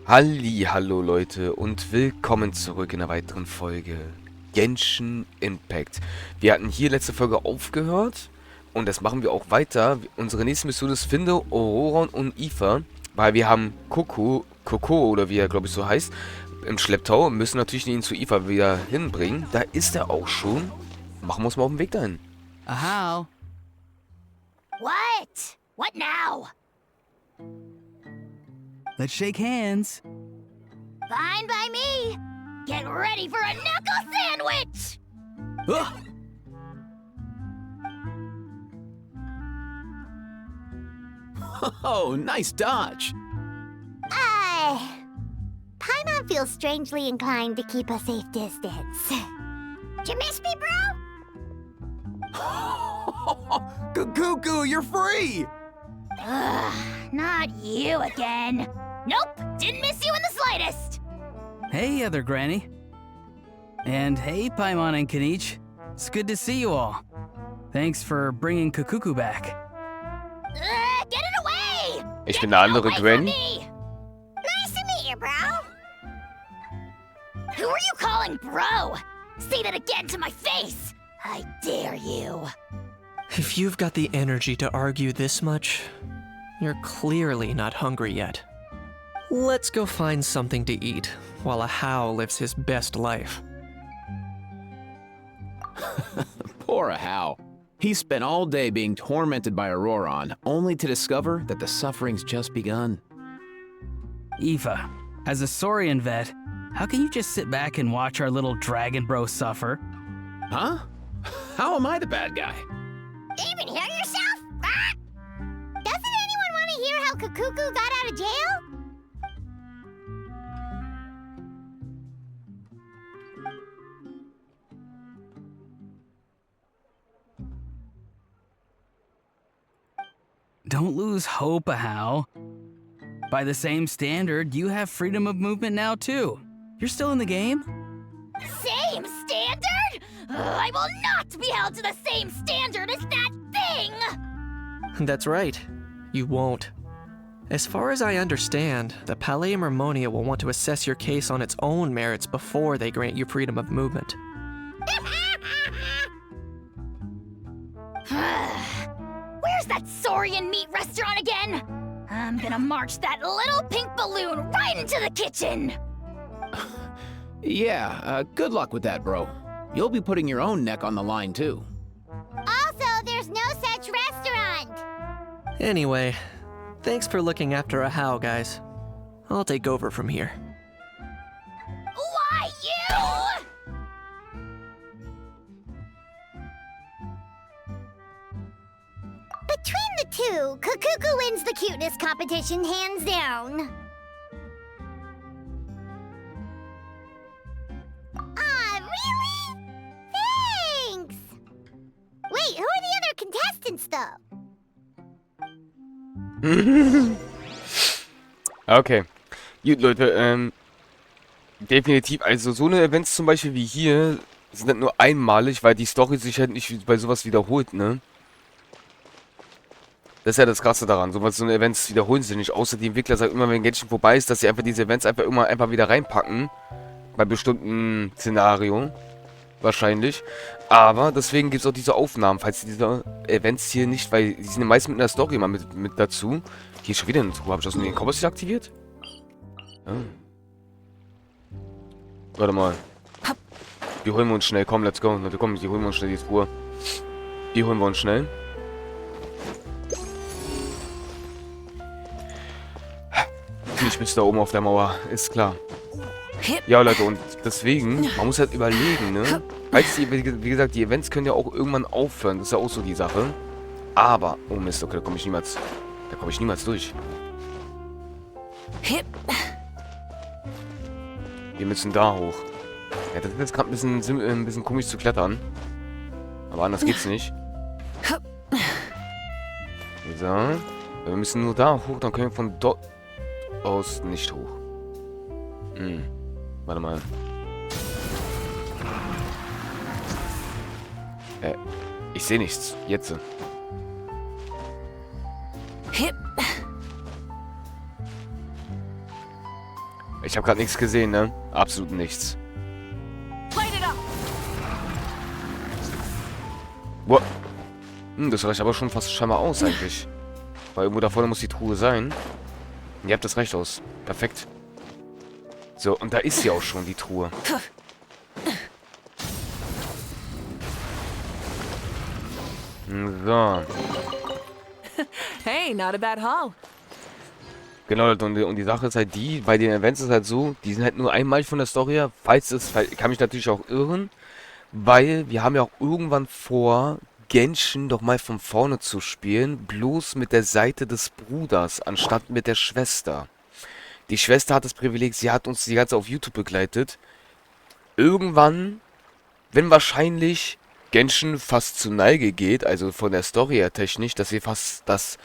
Hallo Leute und willkommen zurück in einer weiteren Folge Genshin Impact. Wir hatten hier letzte Folge aufgehört und das machen wir auch weiter. Unsere nächste Mission ist finde Auroron und Aoife, weil wir haben Coco oder wie er glaube ich so heißt, im Schlepptau und müssen natürlich ihn zu Aoife wieder hinbringen. Da ist er auch schon. Machen wir uns mal auf den Weg dahin. How? What? What now? Let's shake hands. Fine by me. Get ready for a knuckle sandwich! Ugh. Oh, nice dodge. Paimon feels strangely inclined to keep a safe distance. Did you miss me, bro? Cuckoo, you're free! Ugh, not you again. Nope, didn't miss you in the slightest. Hey, other granny. And hey, Paimon and Kanich. It's good to see you all. Thanks for bringing Kukuku back. Get it away! Ich Get bin eine andere away from Granny. me! Nice to meet you, bro. Who are you calling bro? Say that again to my face. I dare you. If you've got the energy to argue this much, you're clearly not hungry yet. Let's go find something to eat while a How lives his best life. Poor How. He spent all day being tormented by Auroron, only to discover that the suffering's just begun. Aoife, as a Saurian vet, how can you just sit back and watch our little dragon bro suffer? Huh? How am I the bad guy? Even hear yourself? Ah! Doesn't anyone want to hear how Kukuku got out of jail? Don't lose hope, How. By the same standard, you have freedom of movement now too. You're still in the game? Same standard? I will not be held to the same standard as that thing! That's right. You won't. As far as I understand, the Palais Mermonia will want to assess your case on its own merits before they grant you freedom of movement. Where's that Saurian meat restaurant again? I'm gonna march that little pink balloon right into the kitchen! Yeah, good luck with that, bro. You'll be putting your own neck on the line, too. Also, there's no such restaurant! Anyway, thanks for looking after a How, guys. I'll take over from here. Why, you? Between the two, Kukuku wins the cuteness competition hands down. Really? Thanks! Wait, who are the other contestants, though? Okay. Gut, Leute, definitiv, also so eine Events zum Beispiel wie hier sind halt nur einmalig, weil die Story sich halt nicht bei sowas wiederholt, ne? Das ist ja das Krasse daran, so eine Events wiederholen sich nicht, außer die Entwickler sagen immer, wenn Genshin vorbei ist, dass sie einfach diese Events einfach immer einfach wieder reinpacken, bei bestimmten Szenarien, wahrscheinlich. Aber deswegen gibt es auch diese Aufnahmen, falls diese Events hier nicht, weil die sind ja meist mit einer Story immer mit dazu. Hier ist schon wieder eine Truhe, habe ich das mit den Kombos nicht aktiviert? Ja. Warte mal. Die holen wir uns schnell, komm, let's go. Leute, komm, die holen wir uns schnell, die Truhe. Die holen wir uns schnell. Ich bin da oben auf der Mauer, ist klar. Ja, Leute, und deswegen, man muss halt überlegen, ne? Falls die, wie gesagt, die Events können ja auch irgendwann aufhören, das ist ja auch so die Sache. Aber, oh Mist, okay, da komme ich niemals durch. Wir müssen da hoch. Ja, das ist jetzt gerade ein bisschen komisch zu klettern. Aber anders geht's nicht. So. Wir müssen nur da hoch, dann können wir von dort aus nicht hoch. Warte mal. Ich sehe nichts. Jetzt. Ich habe gerade nichts gesehen, ne? Absolut nichts. Light it up. Boah. Das reicht aber schon fast scheinbar aus, eigentlich. Weil irgendwo da vorne muss die Truhe sein. Ihr habt das recht aus. Perfekt. So, und da ist sie auch schon, die Truhe. So. Hey, not a bad haul. Genau, und die Sache ist halt die, bei den Events ist halt so, die sind halt nur einmal von der Story her. Falls es, kann mich natürlich auch irren, weil wir haben ja auch irgendwann vor, Genshin doch mal von vorne zu spielen, bloß mit der Seite des Bruders, anstatt mit der Schwester. Die Schwester hat das Privileg, sie hat uns die ganze Zeit auf YouTube begleitet. Irgendwann, wenn wahrscheinlich Genshin fast zu Neige geht, also von der Story her technisch, dass wir fast das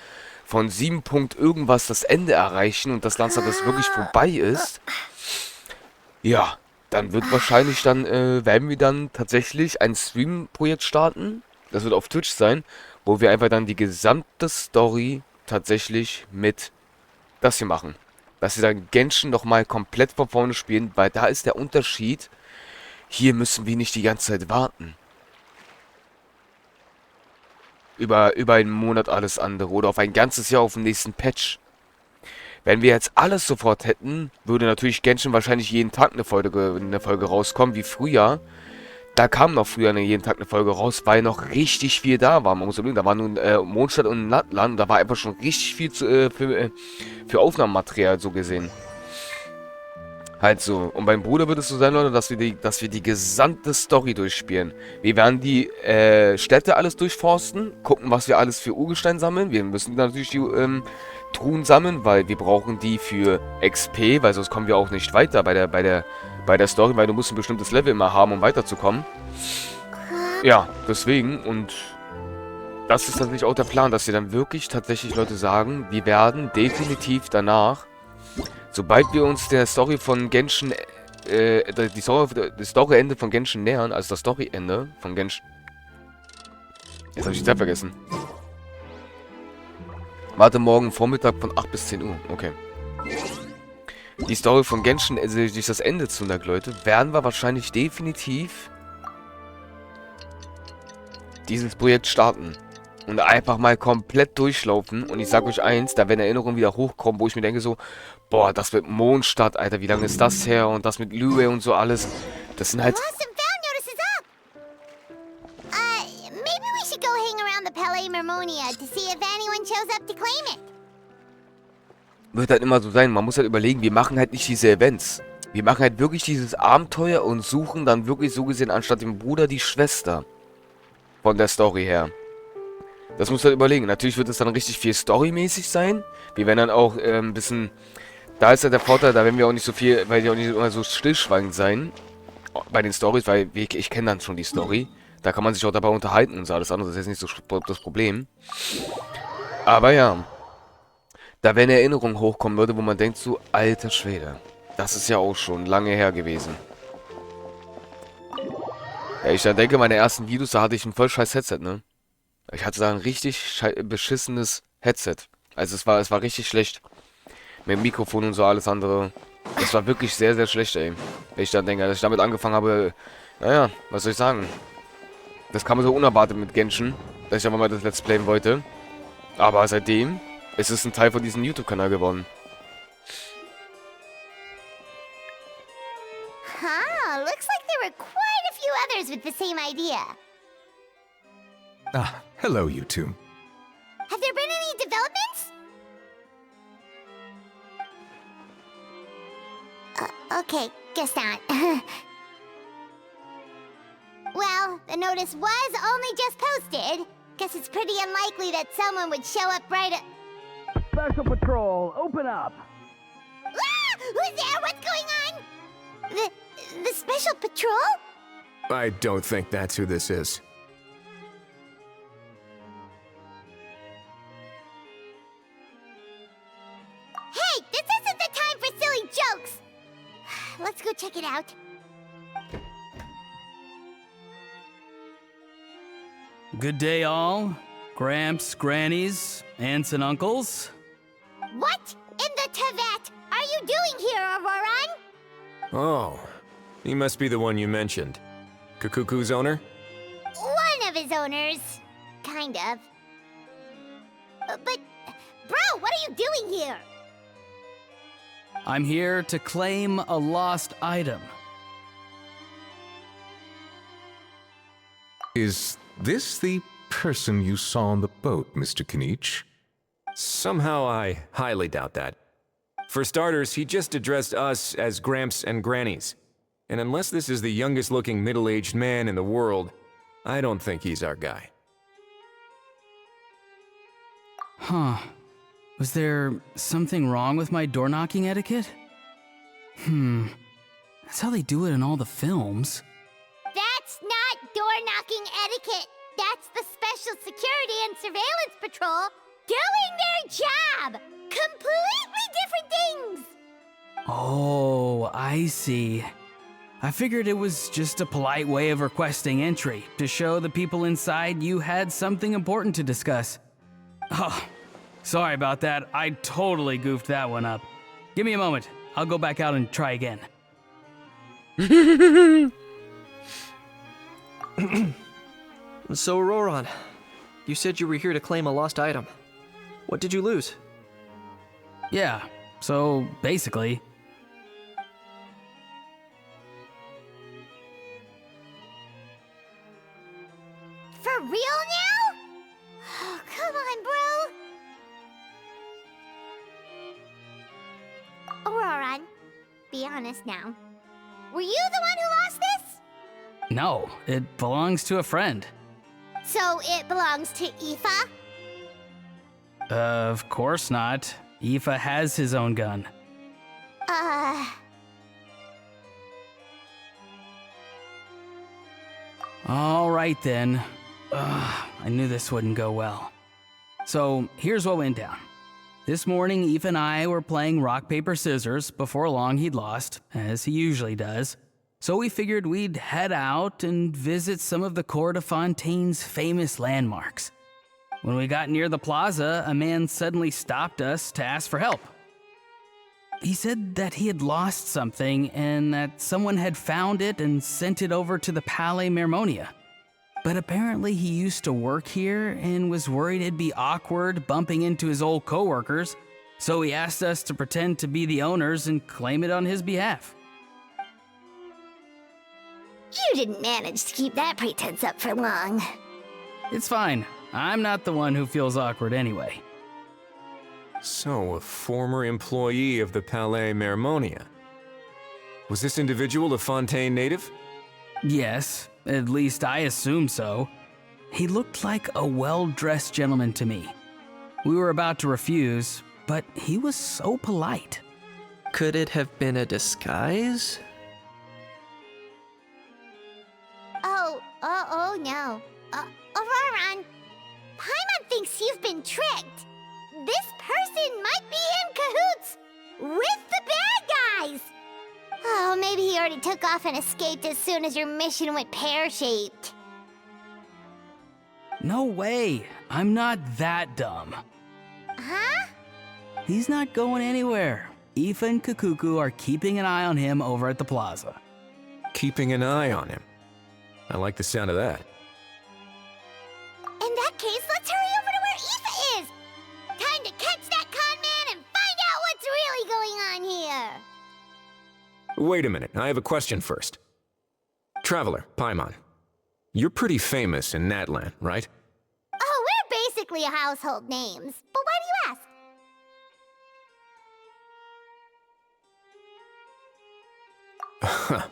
von 7 Punkt irgendwas das Ende erreichen und das langsam das wirklich vorbei ist, ja, dann wird wahrscheinlich dann, werden wir dann tatsächlich ein Stream-Projekt starten. Das wird auf Twitch sein, wo wir einfach dann die gesamte Story tatsächlich mit das hier machen. Dass wir dann Genshin nochmal komplett von vorne spielen, weil da ist der Unterschied, hier müssen wir nicht die ganze Zeit warten. Über einen Monat alles andere oder auf ein ganzes Jahr auf den nächsten Patch. Wenn wir jetzt alles sofort hätten, würde natürlich Genshin wahrscheinlich jeden Tag eine Folge rauskommen, wie früher. Da kam noch früher jeden Tag eine Folge raus, weil noch richtig viel da war. Man muss überlegen, da war nun Montag und Nachtland, da war einfach schon richtig viel für Aufnahmematerial so gesehen. Halt so. Und beim Bruder wird es so sein, Leute, dass wir die gesamte Story durchspielen. Wir werden die Städte alles durchforsten, gucken, was wir alles für Urgestein sammeln. Wir müssen natürlich die Truhen sammeln, weil wir brauchen die für XP, weil sonst kommen wir auch nicht weiter bei der Story, weil du musst ein bestimmtes Level immer haben, um weiterzukommen. Ja, deswegen. Und das ist tatsächlich auch der Plan, dass wir dann wirklich tatsächlich Leute sagen, wir werden definitiv danach, sobald wir uns der Story von Genshin, das Story-Ende von Genshin nähern, also das Story-Ende von Genshin. Jetzt habe ich die Zeit vergessen. Warte, morgen Vormittag von 8 bis 10 Uhr. Okay. Die Story von Genshin, also durch das Ende zu lag, Leute, werden wir wahrscheinlich definitiv dieses Projekt starten. Und einfach mal komplett durchlaufen. Und ich sag euch eins, da werden Erinnerungen wieder hochkommen, wo ich mir denke so, boah, das mit Mondstadt, Alter, wie lange ist das her? Und das mit Lüwe und so alles. Das sind halt... Maybe we should go hang around the Palais Mermonia to see if anyone shows up to claim it. Wird halt immer so sein, man muss halt überlegen, wir machen halt nicht diese Events. Wir machen halt wirklich dieses Abenteuer und suchen dann wirklich so gesehen anstatt dem Bruder die Schwester. Von der Story her. Das muss halt überlegen. Natürlich wird es dann richtig viel storymäßig sein. Wir werden dann auch ein bisschen... Da ist ja der Vorteil, da werden wir auch nicht so viel, weil die auch nicht immer so stillschweigend sein. Bei den Stories, weil ich kenne dann schon die Story. Da kann man sich auch dabei unterhalten und so alles andere. Das ist jetzt nicht so das Problem. Aber ja. Da werden Erinnerungen hochkommen, Leute, wo man denkt so, alter Schwede. Das ist ja auch schon lange her gewesen. Ja, ich dann denke, meine ersten Videos, da hatte ich ein voll scheiß Headset, ne? Ich hatte da ein richtig beschissenes Headset. Also es war richtig schlecht. Mit dem Mikrofon und so alles andere. Das war wirklich sehr, sehr schlecht, ey. Wenn ich dann denke, als ich damit angefangen habe, naja, was soll ich sagen? Das kam so unerwartet mit Genshin, dass ich einfach mal das Let's Playen wollte. Aber seitdem ist es ein Teil von diesem YouTube-Kanal geworden. Huh, looks like there were quite a few others with the same idea. Ah, hello, you two. Have there been any developments? Okay, guess not. Well, the notice was only just posted. Guess it's pretty unlikely that someone would show up right at... Special Patrol, open up! Ah! Who's there? What's going on? The Special Patrol? I don't think that's who this is. Hey, this isn't the time for silly jokes! Let's go check it out. Good day, all. Gramps, grannies, aunts, and uncles. What in the Tevat are you doing here, Auroran? Oh, he must be the one you mentioned. Kakuku's owner? One of his owners. Kind of. But, bro, what are you doing here? I'm here to claim a lost item. Is this the person you saw on the boat, Mr. Kinich? Somehow I highly doubt that. For starters, he just addressed us as Gramps and Grannies. And unless this is the youngest looking middle-aged man in the world, I don't think he's our guy. Huh. Was there something wrong with my door-knocking etiquette? That's how they do it in all the films. That's not door-knocking etiquette. That's the Special Security and Surveillance Patrol doing their job. Completely different things. Oh, I see. I figured it was just a polite way of requesting entry to show the people inside you had something important to discuss. Oh, sorry about that. I totally goofed that one up. Give me a moment. I'll go back out and try again. So, Roran, you said you were here to claim a lost item. What did you lose? Yeah, so basically... For real now? Oh, come on, bro. Auroran, be honest now. Were you the one who lost this? No, it belongs to a friend. So it belongs to Aoife? Of course not. Aoife has his own gun. All right then. I knew this wouldn't go well. So here's what went down. This morning, Aoife and I were playing rock, paper, scissors. Before long, he'd lost, as he usually does. So we figured we'd head out and visit some of the Cour de Fontaine's famous landmarks. When we got near the plaza, a man suddenly stopped us to ask for help. He said that he had lost something and that someone had found it and sent it over to the Palais Mermonia. But apparently he used to work here and was worried it'd be awkward bumping into his old coworkers, so he asked us to pretend to be the owners and claim it on his behalf. You didn't manage to keep that pretense up for long. It's fine. I'm not the one who feels awkward anyway. So, a former employee of the Palais Mermonia. Was this individual a Fontaine native? Yes, at least I assume so. He looked like a well-dressed gentleman to me. We were about to refuse, but he was so polite. Could it have been a disguise? Oh no. Auroran, Paimon thinks you've been tricked. This person might be in cahoots with the bad guys. Oh, maybe he already took off and escaped as soon as your mission went pear-shaped. No way. I'm not that dumb. Huh? He's not going anywhere. Aoife and Kakuku are keeping an eye on him over at the plaza. Keeping an eye on him. I like the sound of that. In that case, let's hurry over to where Aoife is. Time to catch that con man and find out what's really going on here. Wait a minute, I have a question first. Traveler, Paimon. You're pretty famous in Natlan, right? Oh, we're basically household names. But why do you ask?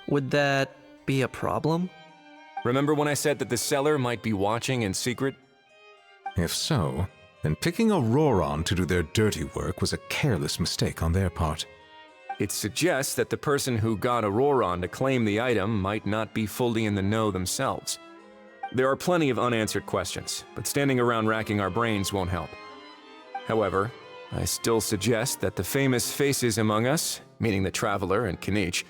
Would that be a problem? Remember when I said that the seller might be watching in secret? If so, then picking Auroran to do their dirty work was a careless mistake on their part. It suggests that the person who got Auroran to claim the item might not be fully in the know themselves. There are plenty of unanswered questions, but standing around racking our brains won't help. However, I still suggest that the famous faces among us, meaning the Traveler and Kinich,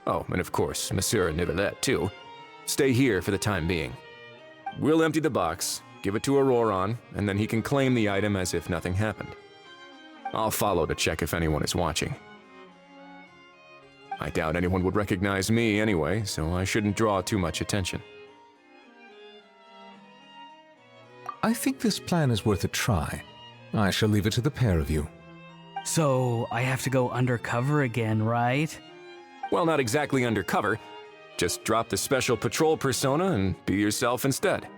oh, and of course, Monsieur Nivelet too, stay here for the time being. We'll empty the box, give it to Auroran, and then he can claim the item as if nothing happened. I'll follow to check if anyone is watching. I doubt anyone would recognize me anyway, so I shouldn't draw too much attention. I think this plan is worth a try. I shall leave it to the pair of you. So, I have to go undercover again, right? Well, not exactly undercover. Just drop the special patrol persona and be yourself instead.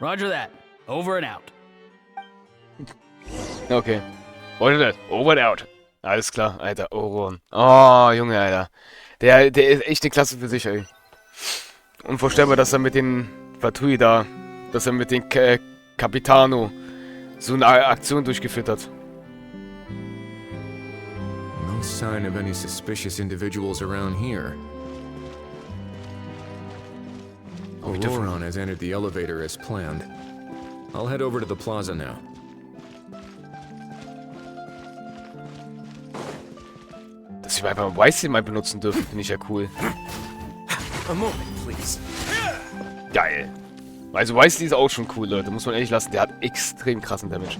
Roger that. Over and out. Okay. Wollte das? Over and out. Alles klar, Alter. Oron. Oh, Junge, Alter. Der ist echt eine Klasse für sich, ey. Unvorstellbar, dass er mit den Fatui da, dass er mit den Capitano so eine Aktion durchgeführt hat. No sign of any suspicious individuals around here. Auroron has entered the elevator as planned. I'll head over to the plaza now. Dass wir einfach Weißsinn mal benutzen dürfen, finde ich ja cool. A moment, please. Geil. Also Weißsinn ist auch schon cool, Leute. Muss man ehrlich lassen. Der hat extrem krassen Damage.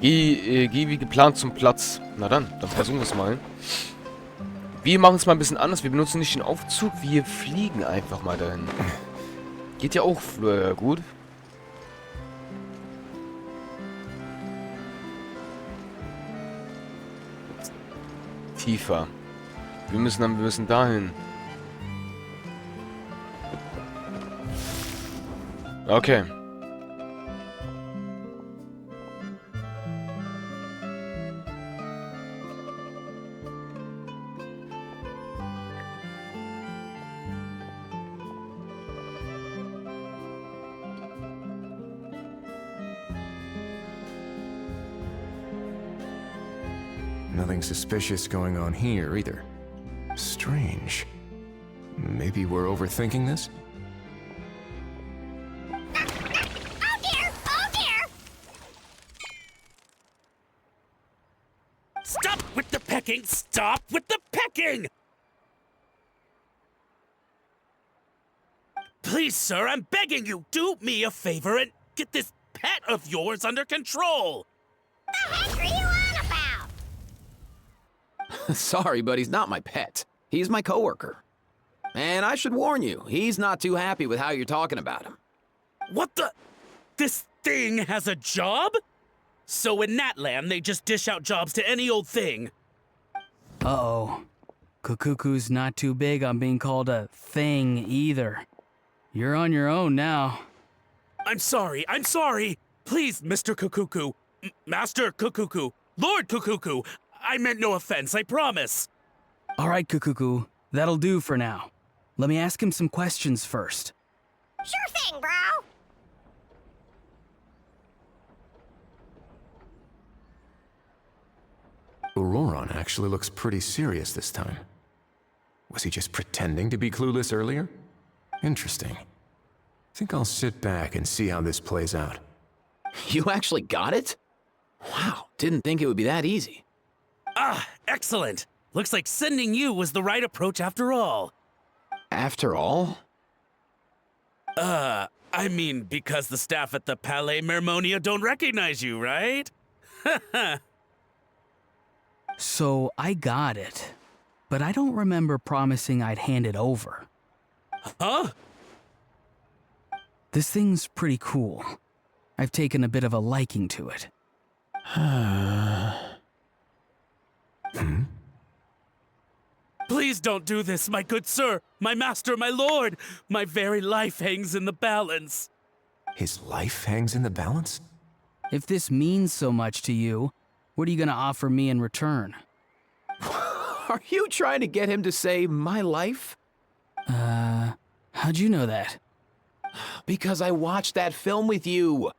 Geh wie geplant zum Platz. Na dann versuchen wir es mal. Wir machen es mal ein bisschen anders. Wir benutzen nicht den Aufzug. Wir fliegen einfach mal dahin. Geht ja auch gut. Tiefer. Wir müssen dahin. Okay. Nothing suspicious going on here either. Strange. Maybe we're overthinking this? Oh dear! Oh dear! Stop with the pecking! Stop with the pecking! Please, sir, I'm begging you, do me a favor and get this pet of yours under control! The heck are you on about? Sorry, but he's not my pet. He's my coworker. And I should warn you, he's not too happy with how you're talking about him. What the? This thing has a job? So in that land, they just dish out jobs to any old thing. Uh-oh. Kukuku's not too big on being called a thing either. You're on your own now. I'm sorry. Please, Mr. Kukuku. Master Kukuku. Lord Kukuku. I meant no offense, I promise. All right, Kukuku. That'll do for now. Let me ask him some questions first. Sure thing, bro. Auroron actually looks pretty serious this time. Was he just pretending to be clueless earlier? Interesting. Think I'll sit back and see how this plays out. You actually got it? Wow, didn't think it would be that easy. Ah, excellent. Looks like sending you was the right approach after all. After all? I mean, because the staff at the Palais Mermonia don't recognize you, right? So I got it, but I don't remember promising I'd hand it over. Huh? This thing's pretty cool. I've taken a bit of a liking to it. Please don't do this, my good sir, my master, my lord. My very life hangs in the balance. His life hangs in the balance? If this means so much to you, what are you gonna offer me in return? Are you trying to get him to say my life? How'd you know that? Because I watched that film with you.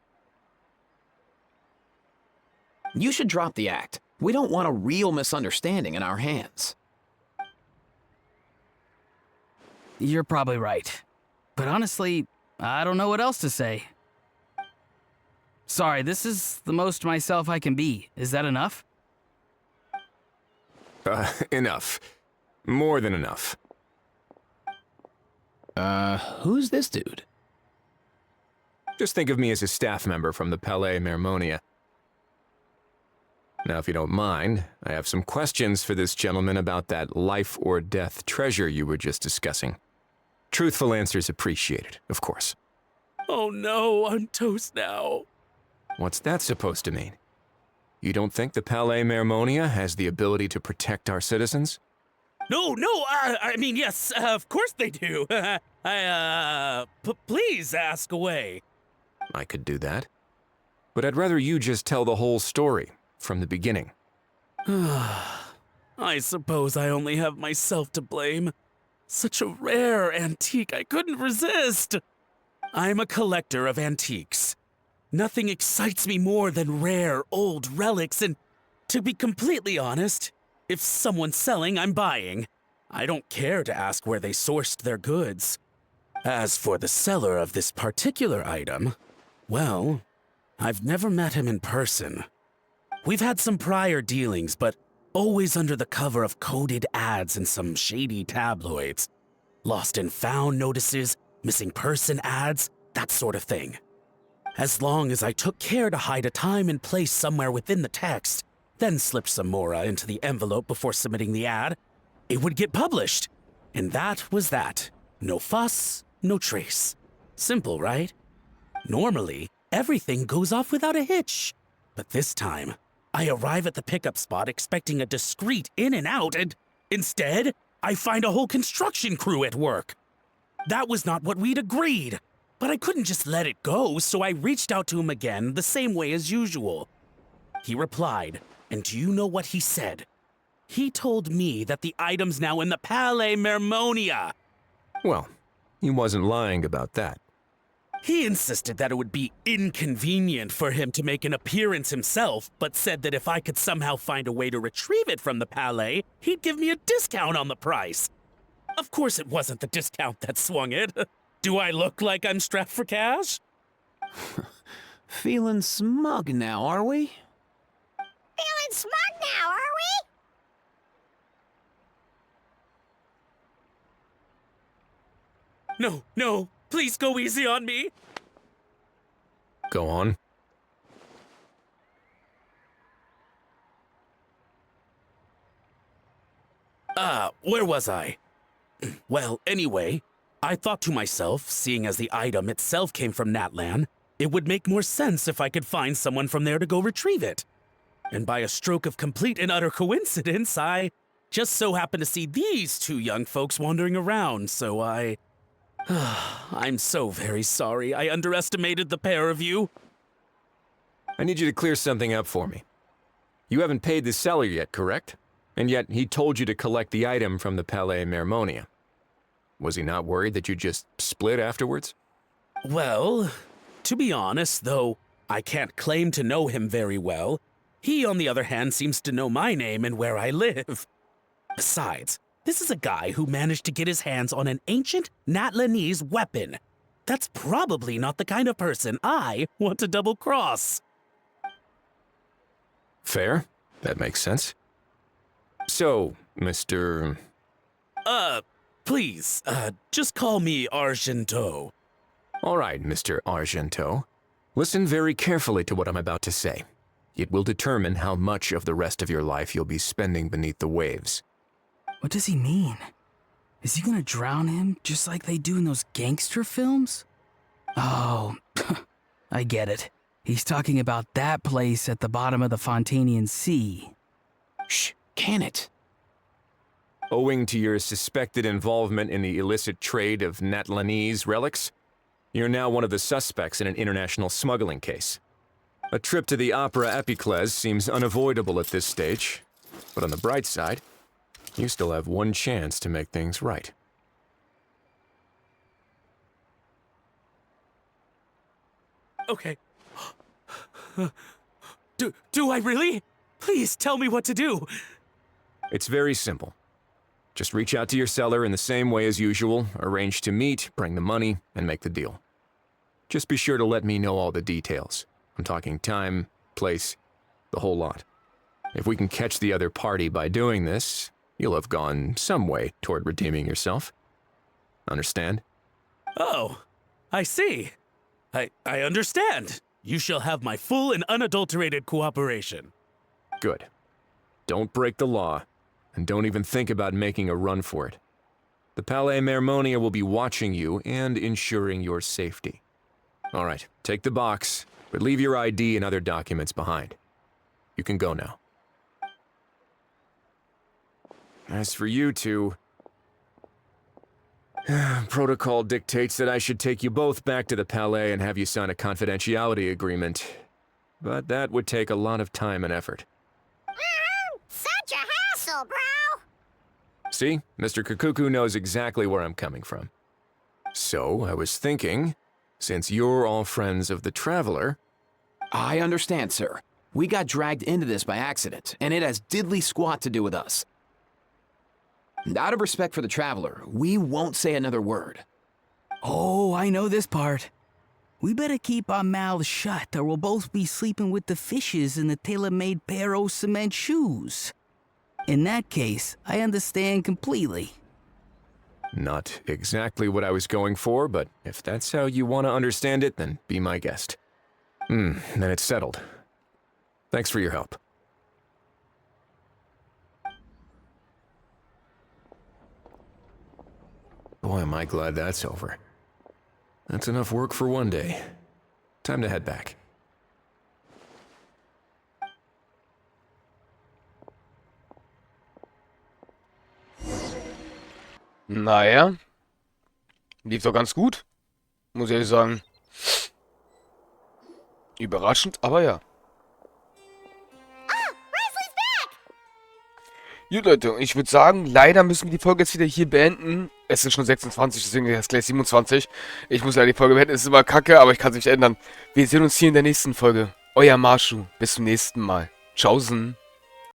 You should drop the act. We don't want a real misunderstanding in our hands. You're probably right. But honestly, I don't know what else to say. Sorry, this is the most myself I can be. Is that enough? Enough. More than enough. Who's this dude? Just think of me as a staff member from the Palais Mermonia. Now, if you don't mind, I have some questions for this gentleman about that life or death treasure you were just discussing. Truthful answers appreciated, of course. Oh no, I'm toast now. What's that supposed to mean? You don't think the Palais Mermonia has the ability to protect our citizens? No, I mean, yes, of course they do. Please ask away. I could do that. But I'd rather you just tell the whole story, from the beginning. I suppose I only have myself to blame. Such a rare antique, I couldn't resist. I'm a collector of antiques. Nothing excites me more than rare, old relics, and to be completely honest, if someone's selling, I'm buying. I don't care to ask where they sourced their goods. As for the seller of this particular item, well, I've never met him in person. We've had some prior dealings, but always under the cover of coded ads in some shady tabloids. Lost and found notices, missing person ads, that sort of thing. As long as I took care to hide a time and place somewhere within the text, then slipped some mora into the envelope before submitting the ad, it would get published. And that was that. No fuss, no trace. Simple, right? Normally, everything goes off without a hitch. But this time, I arrive at the pickup spot expecting a discreet in and out, and instead, I find a whole construction crew at work. That was not what we'd agreed, but I couldn't just let it go, so I reached out to him again the same way as usual. He replied, and do you know what he said? He told me that the item's now in the Palais Mermonia. Well, he wasn't lying about that. He insisted that it would be inconvenient for him to make an appearance himself, but said that if I could somehow find a way to retrieve it from the Palais, he'd give me a discount on the price. Of course it wasn't the discount that swung it. Do I look like I'm strapped for cash? Feeling smug now, are we? Feeling smug now, are we? No, please go easy on me. Go on. Where was I? Well, anyway, I thought to myself, seeing as the item itself came from Natlan, it would make more sense if I could find someone from there to go retrieve it. And by a stroke of complete and utter coincidence, I just so happened to see these two young folks wandering around, so I'm so very sorry I underestimated the pair of you. I need you to clear something up for me. You haven't paid the seller yet, correct? And yet he told you to collect the item from the Palais Mermonia. Was he not worried that you just split afterwards? Well, to be honest, though I can't claim to know him very well, he, on the other hand, seems to know my name and where I live. Besides, this is a guy who managed to get his hands on an ancient Natlanese weapon. That's probably not the kind of person I want to double-cross. Fair. That makes sense. So, Mr. Please, just call me Argento. All right, Mr. Argento. Listen very carefully to what I'm about to say. It will determine how much of the rest of your life you'll be spending beneath the waves. What does he mean? Is he gonna drown him just like they do in those gangster films? Oh, I get it. He's talking about that place at the bottom of the Fontanian Sea. Shh, can it? Owing to your suspected involvement in the illicit trade of Natlanese relics, you're now one of the suspects in an international smuggling case. A trip to the Opera Epiclese seems unavoidable at this stage, but on the bright side, you still have one chance to make things right. Okay. Do I really? Please tell me what to do. It's very simple. Just reach out to your seller in the same way as usual, arrange to meet, bring the money, and make the deal. Just be sure to let me know all the details. I'm talking time, place, the whole lot. If we can catch the other party by doing this, you'll have gone some way toward redeeming yourself. Understand? Oh, I see. I understand. You shall have my full and unadulterated cooperation. Good. Don't break the law, and don't even think about making a run for it. The Palais Mermonia will be watching you and ensuring your safety. All right, take the box, but leave your ID and other documents behind. You can go now. As for you two, protocol dictates that I should take you both back to the Palais and have you sign a confidentiality agreement. But that would take a lot of time and effort. Such a hassle, bro! See, Mr. Kakuku knows exactly where I'm coming from. So, I was thinking, since you're all friends of the Traveler... I understand, sir. We got dragged into this by accident, and it has diddly squat to do with us. Out of respect for the Traveler, we won't say another word. Oh, I know this part. We better keep our mouths shut, or we'll both be sleeping with the fishes in the tailor-made pair of cement shoes. In that case, I understand completely. Not exactly what I was going for, but if that's how you want to understand it, then be my guest. Then it's settled. Thanks for your help. Boy, am I glad that's over. That's enough work for one day. Time to head back. Naja. Lief doch ganz gut. Muss ich ehrlich sagen. Überraschend, aber ja. Gut, Leute, ich würde sagen, leider müssen wir die Folge jetzt wieder hier beenden. Es ist schon 26, deswegen ist es gleich 27. Ich muss leider die Folge beenden, es ist immer kacke, aber ich kann es nicht ändern. Wir sehen uns hier in der nächsten Folge. Euer Masho, bis zum nächsten Mal. Tschaußen.